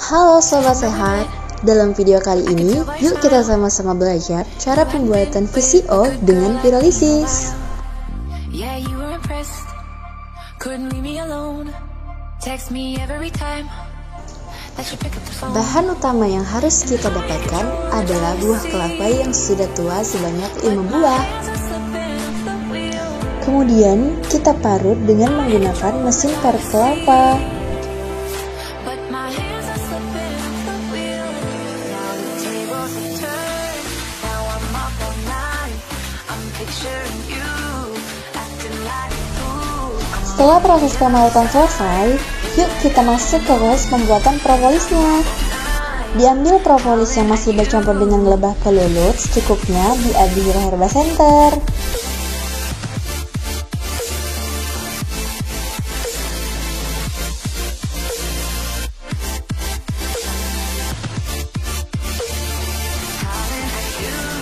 Halo Sobat Sehat, dalam video kali ini yuk kita sama-sama belajar cara pembuatan VCO dengan pirolisis. Bahan utama yang harus kita dapatkan adalah buah kelapa yang sudah tua sebanyak 5 buah. Kemudian kita parut dengan menggunakan mesin parut kelapa. Setelah proses pemarutan selesai, yuk kita masuk ke proses pembuatan propolisnya. Diambil propolis yang masih bercampur dengan lebah kelulut secukupnya di Adhira Herba Center.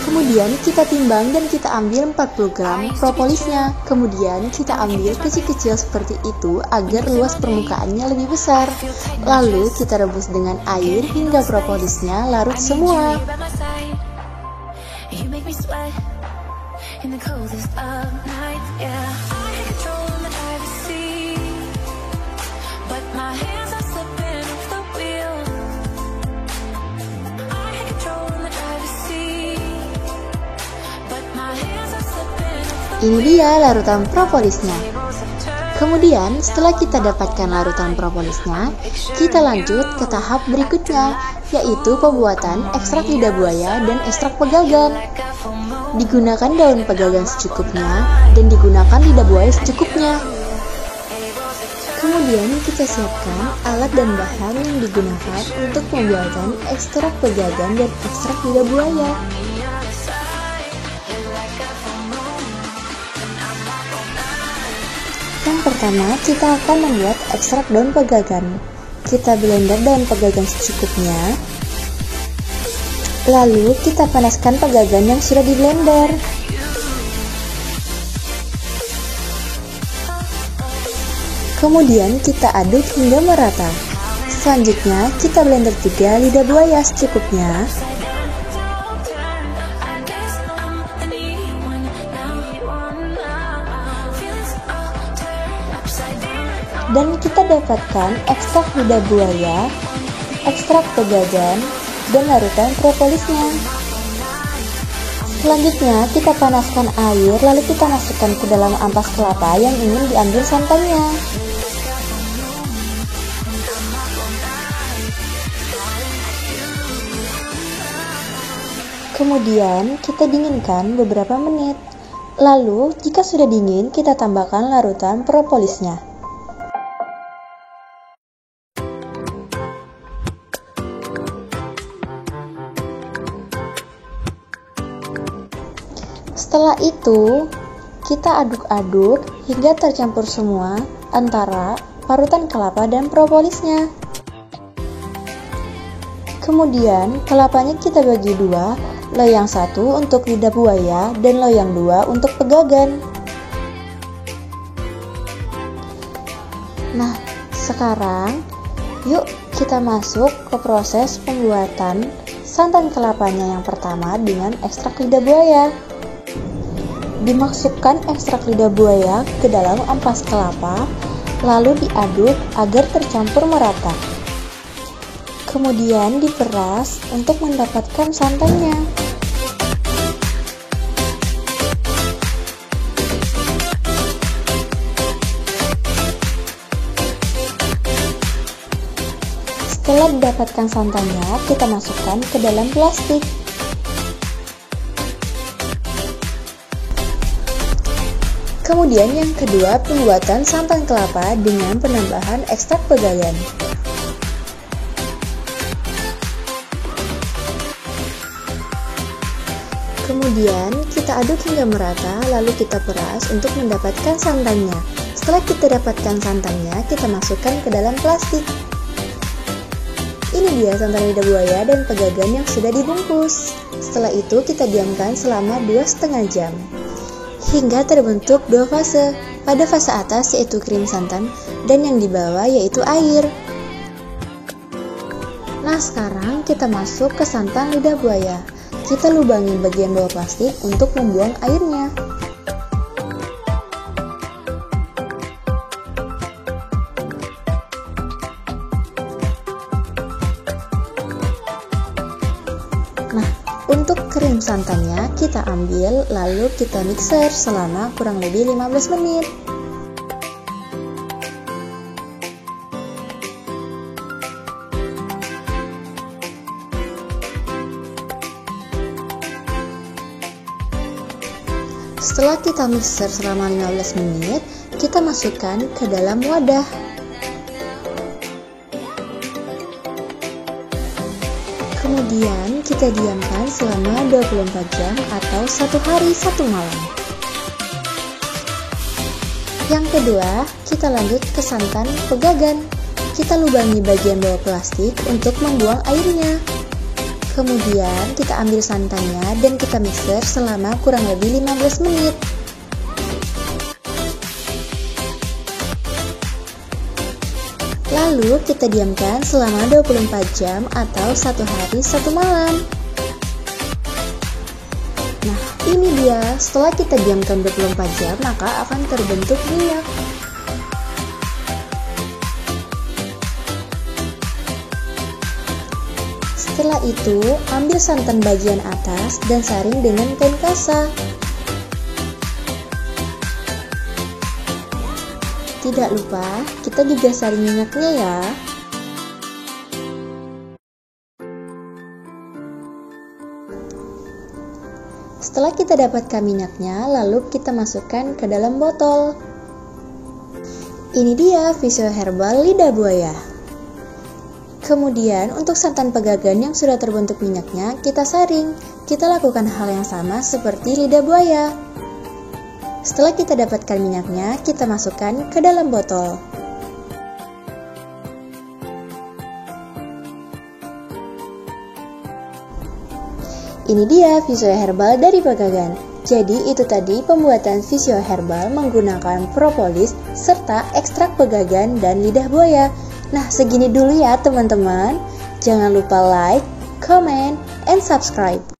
Kemudian kita timbang dan kita ambil 40 gram propolisnya. Kemudian kita ambil kecil-kecil seperti itu agar luas permukaannya lebih besar. Lalu kita rebus dengan air hingga propolisnya larut semua. Ini dia larutan propolisnya. Kemudian setelah kita dapatkan larutan propolisnya, kita lanjut ke tahap berikutnya, yaitu pembuatan ekstrak lidah buaya dan ekstrak pegagan. Digunakan daun pegagan secukupnya dan digunakan lidah buaya secukupnya. Kemudian kita siapkan alat dan bahan yang digunakan untuk pembuatan ekstrak pegagan dan ekstrak lidah buaya. Yang pertama, kita akan membuat ekstrak daun pegagan. Kita blender daun pegagan secukupnya. Lalu kita panaskan pegagan yang sudah di blender. Kemudian kita aduk hingga merata. Selanjutnya kita blender juga lidah buaya secukupnya. Dan kita dapatkan ekstrak lidah buaya, ekstrak pegagan, dan larutan propolisnya. Selanjutnya kita panaskan air, lalu kita masukkan ke dalam ampas kelapa yang ingin diambil santannya. Kemudian kita dinginkan beberapa menit. Lalu jika sudah dingin, kita tambahkan larutan propolisnya. Setelah itu, kita aduk-aduk hingga tercampur semua antara parutan kelapa dan propolisnya. Kemudian, kelapanya kita bagi dua, loyang satu untuk lidah buaya dan loyang dua untuk pegagan. Nah, sekarang yuk kita masuk ke proses pembuatan santan kelapanya yang pertama dengan ekstrak lidah buaya. Dimasukkan ekstrak lidah buaya ke dalam ampas kelapa, lalu diaduk agar tercampur merata. Kemudian diperas untuk mendapatkan santannya. Setelah didapatkan santannya, kita masukkan ke dalam plastik. Kemudian yang kedua, pembuatan santan kelapa dengan penambahan ekstrak pegagan. Kemudian kita aduk hingga merata, lalu kita peras untuk mendapatkan santannya. Setelah kita dapatkan santannya, kita masukkan ke dalam plastik. Ini dia santan lidah buaya dan pegagan yang sudah dibungkus. Setelah itu kita diamkan selama 2,5 jam. Hingga terbentuk dua fase. Pada fase atas yaitu krim santan dan yang di bawah yaitu air. Nah, sekarang kita masuk ke santan lidah buaya. Kita lubangi bagian bawah plastik untuk membuang airnya. Nah, untuk krim santannya kita ambil lalu kita mixer selama kurang lebih 15 menit. Setelah kita mixer selama 15 menit, kita masukkan ke dalam wadah. Kemudian kita diamkan selama 24 jam atau 1 hari 1 malam. Yang kedua, kita lanjut ke santan pegagan. Kita lubangi bagian bawah plastik untuk membuang airnya. Kemudian kita ambil santannya dan kita mixer selama kurang lebih 15 menit. Lalu kita diamkan selama 24 jam atau 1 hari 1 malam. Nah, ini dia. Setelah kita diamkan 24 jam, maka akan terbentuk minyak. Setelah itu, ambil santan bagian atas dan saring dengan kain kasa. Tidak lupa, kita juga saring minyaknya ya. Setelah kita dapatkan minyaknya, lalu kita masukkan ke dalam botol. Ini dia Visio Herbal lidah buaya. Kemudian untuk santan pegagan yang sudah terbentuk minyaknya, kita saring. Kita lakukan hal yang sama seperti lidah buaya. Setelah kita dapatkan minyaknya, kita masukkan ke dalam botol. Ini dia Visio Herbal dari pegagan. Jadi itu tadi pembuatan Visio Herbal menggunakan propolis serta ekstrak pegagan dan lidah buaya. Nah, segini dulu ya teman-teman. Jangan lupa like, comment, and subscribe.